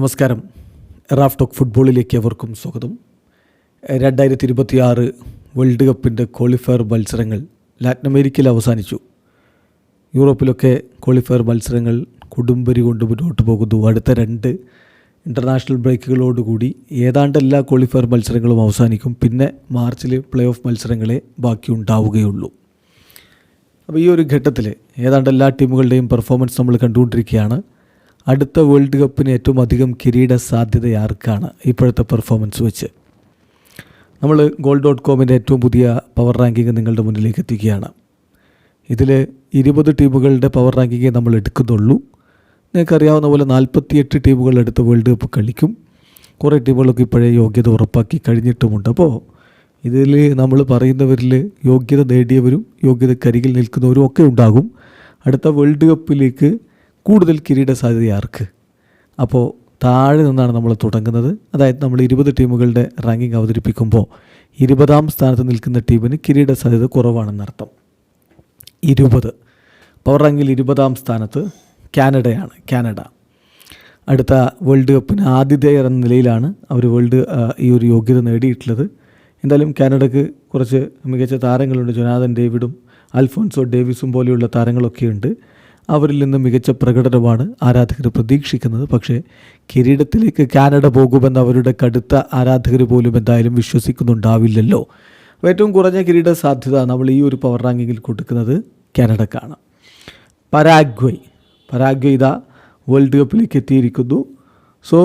നമസ്കാരം. Raf talk ഫുട്ബോളിലേക്ക് അവർക്കും സ്വാഗതം. 2026 വേൾഡ് കപ്പിൻ്റെ ക്വാളിഫയർ മത്സരങ്ങൾ ലാറ്റിൻ അമേരിക്കയിൽ അവസാനിച്ചു. യൂറോപ്പിലൊക്കെ ക്വാളിഫയർ മത്സരങ്ങൾ കൊടുമ്പരി കൊണ്ട് മുന്നോട്ട് പോകുന്നു. അടുത്ത 2 ഇൻ്റർനാഷണൽ ബ്രേക്കുകളോടുകൂടി ഏതാണ്ട് എല്ലാ ക്വാളിഫയർ മത്സരങ്ങളും അവസാനിക്കും. പിന്നെ മാർച്ചിൽ പ്ലേ ഓഫ് മത്സരങ്ങളെ ബാക്കി ഉണ്ടാവുകയുള്ളൂ. അപ്പോൾ ഈ ഒരു ഘട്ടത്തിൽ ഏതാണ്ട് എല്ലാ ടീമുകളുടെയും പെർഫോമൻസ് നമ്മൾ കണ്ടുകൊണ്ടിരിക്കുകയാണ്. അടുത്ത വേൾഡ് കപ്പിന് ഏറ്റവും അധികം കിരീട സാധ്യത ആർക്കാണ് ഇപ്പോഴത്തെ പെർഫോമൻസ് വെച്ച്? നമ്മൾ goal.comൻ്റെ ഏറ്റവും പുതിയ പവർ റാങ്കിങ് നിങ്ങളുടെ മുന്നിലേക്ക് എത്തിക്കുകയാണ്. ഇതിൽ 20 ടീമുകളുടെ പവർ റാങ്കിങ്ങേ നമ്മൾ എടുക്കുന്നുള്ളൂ. നിങ്ങൾക്കറിയാവുന്ന പോലെ 48 ടീമുകൾ അടുത്ത വേൾഡ് കപ്പ് കളിക്കും. കുറേ ടീമുകളൊക്കെ ഇപ്പോഴേ യോഗ്യത ഉറപ്പാക്കി കഴിഞ്ഞിട്ടുമുണ്ട്. അപ്പോൾ ഇതിൽ നമ്മൾ പറയുന്നവരിൽ യോഗ്യത നേടിയവരും യോഗ്യതക്കരികിൽ നിൽക്കുന്നവരും ഒക്കെ ഉണ്ടാകും. അടുത്ത വേൾഡ് കപ്പിലേക്ക് കൂടുതൽ കിരീട സാധ്യത ആർക്ക്? അപ്പോൾ താഴെ നിന്നാണ് നമ്മൾ തുടങ്ങുന്നത്. അതായത് നമ്മൾ 20 ടീമുകളുടെ റാങ്കിങ് അവതരിപ്പിക്കുമ്പോൾ 20ാം സ്ഥാനത്ത് നിൽക്കുന്ന ടീമിന് കിരീട സാധ്യത കുറവാണെന്നർത്ഥം. 20 പവർ റാങ്കിൽ 20ാം സ്ഥാനത്ത് കാനഡയാണ്. കാനഡ അടുത്ത വേൾഡ് കപ്പിന് ആതിഥേയർ എന്ന നിലയിലാണ് അവർ ഈ ഒരു യോഗ്യത നേടിയിട്ടുള്ളത്. എന്തായാലും കാനഡയ്ക്ക് കുറച്ച് മികച്ച താരങ്ങളുണ്ട്. ജൊനാഥൻ ഡേവിഡും അൽഫോൻസോ ഡേവിസും പോലെയുള്ള താരങ്ങളൊക്കെയുണ്ട്. അവരിൽ നിന്ന് മികച്ച പ്രകടനമാണ് ആരാധകർ പ്രതീക്ഷിക്കുന്നത്. പക്ഷേ കിരീടത്തിലേക്ക് കാനഡ പോകുമെന്ന് അവരുടെ കടുത്ത ആരാധകർ പോലും എന്തായാലും വിശ്വസിക്കുന്നുണ്ടാവില്ലല്ലോ. ഏറ്റവും കുറഞ്ഞ കിരീട സാധ്യത നമ്മൾ ഈ ഒരു പവർ റാങ്കിങ്ങിൽ കൊടുക്കുന്നത് കാനഡക്കാണ്. പരാഗ്വേ ഇതാ വേൾഡ് കപ്പിലേക്ക് എത്തിയിരിക്കുന്നു. സോ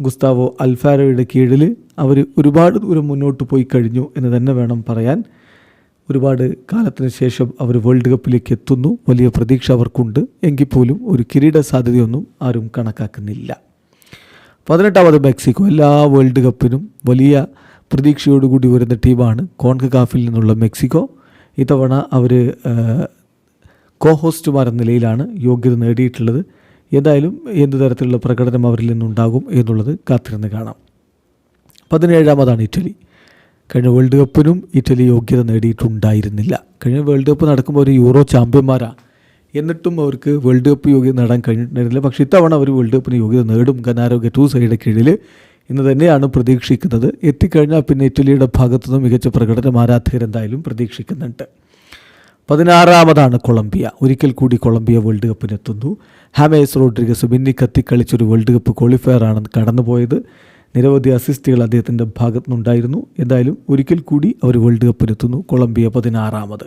ഗുസ്താവോ അൽഫാരോയുടെ കീഴിൽ അവർ ഒരുപാട് ദൂരം മുന്നോട്ട് പോയി കഴിഞ്ഞു എന്ന് തന്നെ വേണം പറയാൻ. ഒരുപാട് കാലത്തിന് ശേഷം അവർ വേൾഡ് കപ്പിലേക്ക് എത്തുന്നു. വലിയ പ്രതീക്ഷ അവർക്കുണ്ട്. എങ്കിൽ പോലും ഒരു കിരീട സാധ്യതയൊന്നും ആരും കണക്കാക്കുന്നില്ല. 18ാമത് മെക്സിക്കോ. എല്ലാ വേൾഡ് കപ്പിനും വലിയ പ്രതീക്ഷയോടുകൂടി വരുന്ന ടീമാണ് കോൺകക്കാഫിൽ നിന്നുള്ള മെക്സിക്കോ. ഇത്തവണ അവർ ഹോസ്റ്റുമാരെന്ന നിലയിലാണ് യോഗ്യത നേടിയിട്ടുള്ളത്. എന്തായാലും എന്ത് തരത്തിലുള്ള പ്രകടനം അവരിൽ നിന്നുണ്ടാകും എന്നുള്ളത് കാത്തിരുന്ന് കാണാം. 17ാമതാണ് ഇറ്റലി. കഴിഞ്ഞ വേൾഡ് കപ്പിനും ഇറ്റലി യോഗ്യത നേടിയിട്ടുണ്ടായിരുന്നില്ല. കഴിഞ്ഞ വേൾഡ് കപ്പ് നടക്കുമ്പോൾ ഒരു യൂറോ ചാമ്പ്യന്മാരാണ്. എന്നിട്ടും അവർക്ക് വേൾഡ് കപ്പ് യോഗ്യത നേടാൻ കഴിഞ്ഞിട്ടുണ്ടായിരുന്നില്ല. പക്ഷേ ഇത്തവണ അവർ വേൾഡ് കപ്പിന് യോഗ്യത നേടും. ഗനാരോ ഗറ്റൂസോയുടെ കീഴിൽ ഇന്ന് തന്നെയാണ് പ്രതീക്ഷിക്കുന്നത്. എത്തിക്കഴിഞ്ഞാൽ പിന്നെ ഇറ്റലിയുടെ ഭാഗത്തുനിന്ന് മികച്ച പ്രകടനം ആരാധകർ എന്തായാലും പ്രതീക്ഷിക്കുന്നുണ്ട്. 16ാമതാണ് കൊളംബിയ. ഒരിക്കൽ കൂടി കൊളംബിയ വേൾഡ് കപ്പിനെത്തുന്നു. ഹാമേസ് റോഡ്രിഗസ് മിന്നി കത്തിക്കളിച്ചൊരു വേൾഡ് കപ്പ് ക്വാളിഫയറാണ് കടന്നുപോയത്. നിരവധി അസിസ്റ്റുകൾ അദ്ദേഹത്തിൻ്റെ ഭാഗത്തുനിന്നുണ്ടായിരുന്നു. എന്തായാലും ഒരിക്കൽ കൂടി അവർ വേൾഡ് കപ്പിനെത്തുന്നു. കൊളംബിയ 16ാമത്.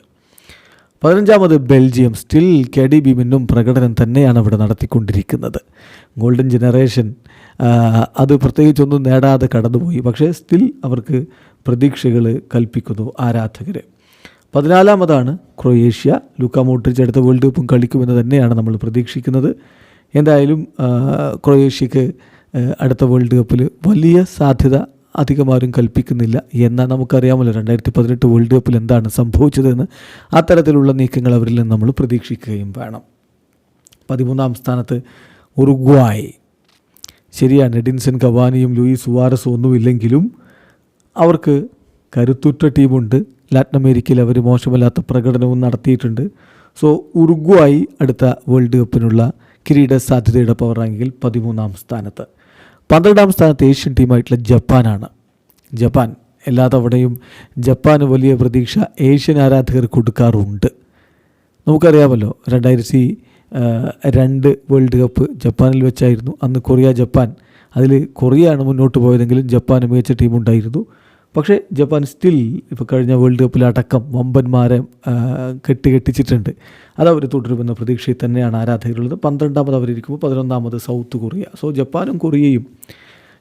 15ാമത് ബെൽജിയം. സ്റ്റിൽ KDB മിന്നും പ്രകടനം തന്നെയാണ് അവിടെ നടത്തിക്കൊണ്ടിരിക്കുന്നത്. ഗോൾഡൻ ജനറേഷൻ അത് പ്രത്യേകിച്ചൊന്നും നേടാതെ കടന്നുപോയി. പക്ഷേ സ്റ്റിൽ അവർക്ക് പ്രതീക്ഷകൾ കൽപ്പിക്കുന്നു ആരാധകർ. 14ാമതാണ് ക്രൊയേഷ്യ. ലൂക്ക മോഡ്രിച്ച് അടുത്ത വേൾഡ് കപ്പും കളിക്കുമെന്ന് തന്നെയാണ് നമ്മൾ പ്രതീക്ഷിക്കുന്നത്. എന്തായാലും ക്രൊയേഷ്യക്ക് അടുത്ത വേൾഡ് കപ്പിൽ വലിയ സാധ്യത അധികമാരും കൽപ്പിക്കുന്നില്ല. എന്നാൽ നമുക്കറിയാമല്ലോ 2018 വേൾഡ് കപ്പിൽ എന്താണ് സംഭവിച്ചതെന്ന്. അത്തരത്തിലുള്ള നീക്കങ്ങൾ അവരിൽ നിന്ന് നമ്മൾ പ്രതീക്ഷിക്കുകയും വേണം. 13ാം സ്ഥാനത്ത് ഉറുഗ്വായ്. ശരിയാണ്, എഡിൻസൺ കവാനിയും ലൂയിസ് സുവാരസും ഒന്നുമില്ലെങ്കിലും അവർക്ക് കരുത്തുറ്റ ടീമുണ്ട്. ലാറ്റിൻ അമേരിക്കയിൽ അവർ മോശമല്ലാത്ത പ്രകടനവും നടത്തിയിട്ടുണ്ട്. സോ ഉറുഗ്വായ് അടുത്ത വേൾഡ് കപ്പിനുള്ള കിരീട സാധ്യതയുടെ പവർ റാങ്കിങ്ങിൽ 13ാം സ്ഥാനത്ത്. 12ാം സ്ഥാനത്ത് ഏഷ്യൻ ടീമായിട്ടുള്ള ജപ്പാനാണ്. ജപ്പാൻ എല്ലാ തവണയും ജപ്പാന് വലിയ പ്രതീക്ഷ ഏഷ്യൻ ആരാധകർ കൊടുക്കാറുണ്ട്. നമുക്കറിയാമല്ലോ 2002 വേൾഡ് കപ്പ് ജപ്പാനിൽ വെച്ചായിരുന്നു. അന്ന് ജപ്പാൻ അതിൽ കൊറിയയാണ് മുന്നോട്ട് പോയതെങ്കിലും ജപ്പാന് മികച്ച ടീമുണ്ടായിരുന്നു. പക്ഷേ ജപ്പാൻ സ്റ്റിൽ ഇപ്പോൾ കഴിഞ്ഞ വേൾഡ് കപ്പിലടക്കം വമ്പന്മാരെ കെട്ടിച്ചിട്ടുണ്ട്. അതവർ തുടരുമെന്ന പ്രതീക്ഷയിൽ തന്നെയാണ് ആരാധകരുള്ളത്. 12ാമത് അവരിയ്ക്കുമ്പോൾ 11ാമത് സൗത്ത് കൊറിയ. സോ ജപ്പാനും കൊറിയയും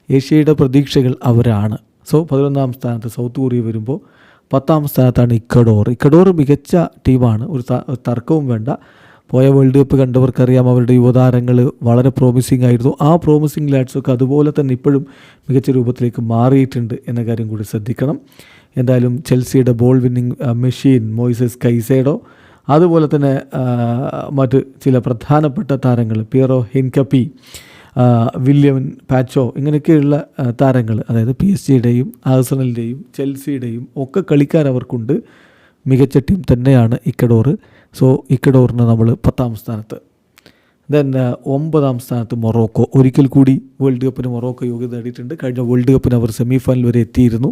ഏഷ്യയുടെ പ്രതീക്ഷകൾ അവരാണ്. സോ 11ാം സ്ഥാനത്ത് സൗത്ത് കൊറിയ വരുമ്പോൾ 10ാം സ്ഥാനത്താണ് ഇക്കഡോർ മികച്ച ടീമാണ്. ഒരു തർക്കവും വേണ്ട. പോയ വേൾഡ് കപ്പ് കണ്ടവർക്കറിയാം അവരുടെ യുവതാരങ്ങൾ വളരെ പ്രോമിസിംഗ് ആയിരുന്നു. ആ പ്രോമിസിംഗ് ലാഡ്സൊക്കെ അതുപോലെ തന്നെ ഇപ്പോഴും മികച്ച രൂപത്തിലേക്ക് മാറിയിട്ടുണ്ട് എന്ന കാര്യം കൂടി ശ്രദ്ധിക്കണം. എന്തായാലും ചെൽസിയുടെ ball winning machine Moises Caicedo, അതുപോലെ തന്നെ മറ്റ് ചില പ്രധാനപ്പെട്ട താരങ്ങൾ പിയറോ ഹിൻകപ്പി, വില്യം പാച്ചോ, ഇങ്ങനെയൊക്കെയുള്ള താരങ്ങൾ, അതായത് PSG-യുടെയും ആഴ്സണലിൻ്റെയും ചെൽസിയുടെയും ഒക്കെ കളിക്കാർ അവർക്കുണ്ട്. മികച്ച ടീം തന്നെയാണ് ഇക്കഡോർ. സോ ഇക്കഡോറിന് നമ്മൾ 10ാം സ്ഥാനത്ത്. ദെൻ 9ാം സ്ഥാനത്ത് മൊറോക്കോ. ഒരിക്കൽ കൂടി വേൾഡ് കപ്പിന് മൊറോക്കോ യോഗ്യത നേടിയിട്ടുണ്ട്. കഴിഞ്ഞ വേൾഡ് കപ്പിന് അവർ സെമി ഫൈനൽ വരെ എത്തിയിരുന്നു.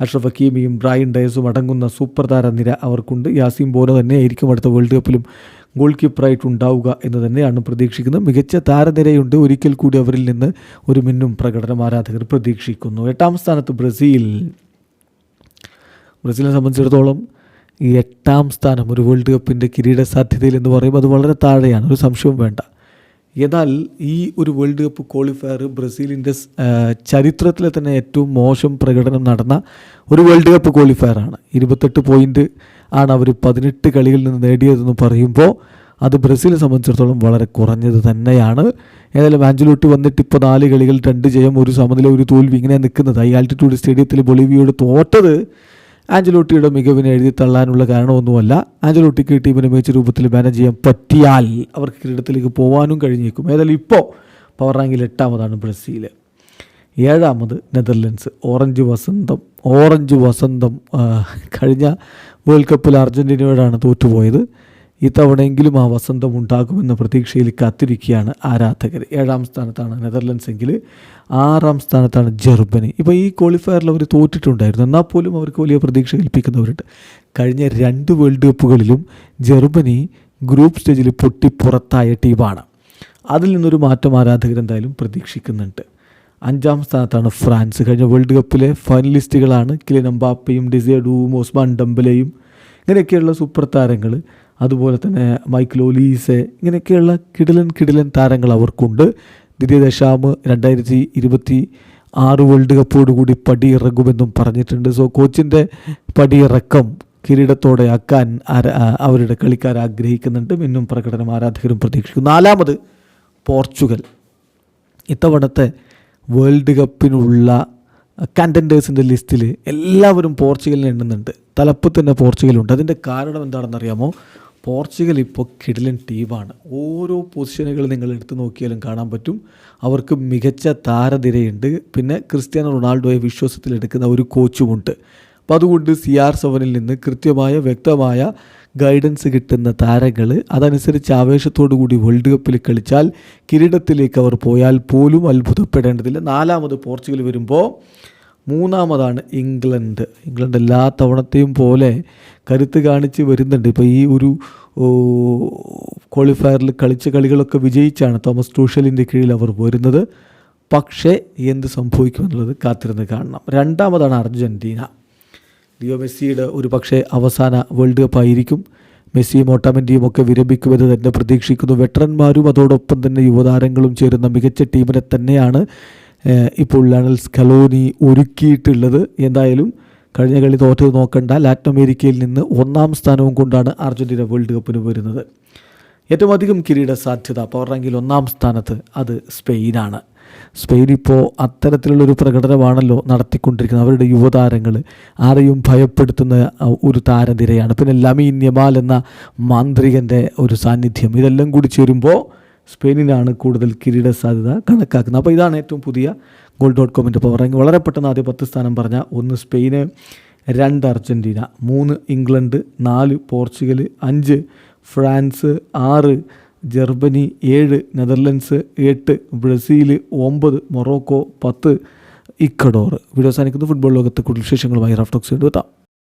അഷ്റഫ് ഹക്കീമിയും ബ്രയൻ ഡയസും അടങ്ങുന്ന സൂപ്പർ താരനിര അവർക്കുണ്ട്. യാസീൻ ബോനോ തന്നെയായിരിക്കും അടുത്ത വേൾഡ് കപ്പിലും ഗോൾ കീപ്പറായിട്ട് ഉണ്ടാവുക എന്ന് തന്നെയാണ് പ്രതീക്ഷിക്കുന്നത്. മികച്ച താരനിരയുണ്ട്. ഒരിക്കൽ കൂടി അവരിൽ നിന്ന് ഒരു മിന്നും പ്രകടനം ആരാധകർ പ്രതീക്ഷിക്കുന്നു. 8ാം സ്ഥാനത്ത് ബ്രസീലിനെ സംബന്ധിച്ചിടത്തോളം ഈ 8ാം സ്ഥാനം ഒരു വേൾഡ് കപ്പിൻ്റെ കിരീട സാധ്യതയിൽ എന്ന് പറയുമ്പോൾ അത് വളരെ താഴെയാണ്, ഒരു സംശയവും വേണ്ട. എന്നാൽ ഈ ഒരു വേൾഡ് കപ്പ് ക്വാളിഫയർ ബ്രസീലിൻ്റെ ചരിത്രത്തിലെ തന്നെ ഏറ്റവും മോശം പ്രകടനം നടന്ന ഒരു വേൾഡ് കപ്പ് ക്വാളിഫയറാണ്. 28 പോയിൻ്റ് ആണ് അവർ 18 കളികളിൽ നിന്ന് നേടിയതെന്ന് പറയുമ്പോൾ അത് ബ്രസീലിനെ സംബന്ധിച്ചിടത്തോളം വളരെ കുറഞ്ഞത് തന്നെയാണ്. ഏതായാലും ആഞ്ചലോട്ടി വന്നിട്ട് ഇപ്പോൾ 4 കളികൾ 2 ജയം 1 സമനില 1 തോൽവി ഇങ്ങനെ നിൽക്കുന്നത്. ഹൈ ആൾട്ടിറ്റ്യൂഡ് സ്റ്റേഡിയത്തിൽ ബൊളീവിയയോട് തോറ്റത് ആഞ്ചലോട്ടിയുടെ മികവിനെ എഴുതി തള്ളാനുള്ള കാരണമൊന്നുമല്ല. ആഞ്ചലോട്ടിക്ക് ടീമിനെ മികച്ച രൂപത്തിൽ മാനേജ് ചെയ്യാൻ പറ്റിയാൽ അവർക്ക് കിരീടത്തിലേക്ക് പോകാനും കഴിഞ്ഞേക്കും. ഏതായാലും ഇപ്പോൾ പവർ റാങ്കിൽ 8ാമതാണ് ബ്രസീൽ. 7ാമത് നെതർലൻഡ്സ്. ഓറഞ്ച് വസന്തം കഴിഞ്ഞ വേൾഡ് കപ്പിൽ അർജൻറ്റീനയോടാണ് തോറ്റുപോയത്. ഇത്തവണയെങ്കിലും ആ വസന്തം ഉണ്ടാകുമെന്ന പ്രതീക്ഷയിൽ കാത്തിരിക്കുകയാണ് ആരാധകർ. 7ാം സ്ഥാനത്താണ് നെതർലൻഡ്സ് എങ്കിൽ 6ാം സ്ഥാനത്താണ് ജർമ്മനി. ഇപ്പോൾ ഈ ക്വാളിഫയറിൽ അവർ തോറ്റിട്ടുണ്ടായിരുന്നു, എന്നാൽ പോലും അവർക്ക് വലിയ പ്രതീക്ഷ കൽപ്പിക്കുന്നവരുണ്ട്. കഴിഞ്ഞ 2 വേൾഡ് കപ്പുകളിലും ജർമ്മനി ഗ്രൂപ്പ് സ്റ്റേജിൽ പൊട്ടിപ്പുറത്തായ ടീമാണ്. അതിൽ നിന്നൊരു മാറ്റം ആരാധകർ എന്തായാലും പ്രതീക്ഷിക്കുന്നുണ്ട്. 5ാം സ്ഥാനത്താണ് ഫ്രാൻസ്. കഴിഞ്ഞ വേൾഡ് കപ്പിലെ ഫൈനലിസ്റ്റുകളാണ് കിലിയൻ എംബാപ്പയും ഡിസിയർ ഡൂവും ഓസ്മാൻ ഡംബലയും ഇങ്ങനെയൊക്കെയുള്ള സൂപ്പർ താരങ്ങൾ. അതുപോലെ തന്നെ മൈക്കൽ ഒലീസെ ഇങ്ങനെയൊക്കെയുള്ള കിടിലൻ താരങ്ങൾ അവർക്കുണ്ട്. ദിദിയർ ദെഷാം 2026 വേൾഡ് കപ്പോടുകൂടി പടിയിറങ്ങുമെന്നും പറഞ്ഞിട്ടുണ്ട്. സോ കോച്ചിൻ്റെ പടിയിറക്കം കിരീടത്തോടെ ആക്കാൻ അവരുടെ കളിക്കാർ ആഗ്രഹിക്കുന്നുണ്ട്. മിന്നും പ്രകടനം ആരാധകരും പ്രതീക്ഷിക്കുന്നു. 4ാമത് പോർച്ചുഗൽ. ഇത്തവണത്തെ വേൾഡ് കപ്പിനുള്ള കണ്ടൻറ്റേഴ്സിൻ്റെ ലിസ്റ്റിൽ എല്ലാവരും പോർച്ചുഗലിനെ എണ്ണുന്നുണ്ട്. തലപ്പ് തന്നെ പോർച്ചുഗലുണ്ട്. അതിൻ്റെ കാരണം എന്താണെന്നറിയാമോ? പോർച്ചുഗൽ ഇപ്പോൾ കിടിലൻ ടീമാണ്. ഓരോ പൊസിഷനുകൾ നിങ്ങൾ എടുത്തു നോക്കിയാലും കാണാൻ പറ്റും. അവർക്ക് മികച്ച താരനിരയുണ്ട്. പിന്നെ ക്രിസ്ത്യാനോ റൊണാൾഡോയെ വിശ്വാസത്തിലെടുക്കുന്ന ഒരു കോച്ചുമുണ്ട്. അപ്പോൾ അതുകൊണ്ട് CR7 നിന്ന് കൃത്യമായ വ്യക്തമായ ഗൈഡൻസ് കിട്ടുന്ന താരങ്ങൾ അതനുസരിച്ച് ആവേശത്തോടു കൂടി വേൾഡ് കപ്പിൽ കളിച്ചാൽ കിരീടത്തിലേക്ക് അവർ പോയാൽ പോലും അത്ഭുതപ്പെടേണ്ടതില്ല. 4ാമത് പോർച്ചുഗൽ വരുമ്പോൾ 3ാമതാണ് ഇംഗ്ലണ്ട് എല്ലാ തവണത്തെയും പോലെ കരുത്ത് കാണിച്ച് വരുന്നുണ്ട്. ഇപ്പോൾ ഈ ഒരു ക്വാളിഫയറിൽ കളിച്ച കളികളൊക്കെ വിജയിച്ചാണ് തോമസ് ടൂഷലിൻ്റെ കീഴിൽ അവർ വരുന്നത്. പക്ഷേ എന്ത് സംഭവിക്കുമെന്നുള്ളത് കാത്തിരുന്ന് കാണണം. 2ാമതാണ് അർജൻറ്റീന. ലിയോ മെസ്സിയുടെ ഒരു പക്ഷേ അവസാന വേൾഡ് കപ്പായിരിക്കും. മെസ്സിയും ഓട്ടോമെൻ്റെയും ഒക്കെ വിരമിക്കുമെന്ന് തന്നെ പ്രതീക്ഷിക്കുന്നു. വെറ്ററന്മാരും അതോടൊപ്പം തന്നെ യുവതാരങ്ങളും ചേരുന്ന മികച്ച ടീമിനെ തന്നെയാണ് ഇപ്പോൾ ലയണൽ സ്കലോനി ഒരുക്കിയിട്ടുള്ളത്. എന്തായാലും കഴിഞ്ഞ കളി തോറ്റത് നോക്കണ്ട. ലാറ്റിൻ അമേരിക്കയിൽ നിന്ന് 1ാം സ്ഥാനവും കൊണ്ടാണ് അർജൻറ്റീന വേൾഡ് കപ്പിന് വരുന്നത്. ഏറ്റവും അധികം കിരീട സാധ്യത പവർ റാങ്കിൽ 1ാം സ്ഥാനത്ത് അത് സ്പെയിനാണ്. സ്പെയിൻ ഇപ്പോൾ അത്തരത്തിലുള്ളൊരു പ്രകടനമാണല്ലോ നടത്തിക്കൊണ്ടിരിക്കുന്നത്. അവരുടെ യുവതാരങ്ങൾ ആരെയും ഭയപ്പെടുത്തുന്ന ഒരു താരനിരയാണ്. പിന്നെ ലമീൻ യമാൽ എന്ന മാന്ത്രികൻ്റെ ഒരു സാന്നിധ്യം, ഇതെല്ലാം കൂടി ചേരുമ്പോൾ സ്പെയിനിനാണ് കൂടുതൽ കിരീട സാധ്യത കണക്കാക്കുന്നത്. അപ്പോൾ ഇതാണ് ഏറ്റവും പുതിയ goal.comൻ്റെ പവർ റാങ്ക്. വളരെ പെട്ടെന്ന് ആദ്യ 10 സ്ഥാനം പറഞ്ഞാൽ 1 Spain, 2 Argentina, 3 England, 4 Portugal, 5 France, 6 Germany, 7 Netherlands, 8 Brazil, 9 Morocco, 10 Ecuador. Video അവസാനിക്കുന്നു. ഫുട്ബോൾ ലോകത്തെ കൂടുതൽ വിശേഷങ്ങളുമായി റാഫ് ടോക്സ് എത്താം.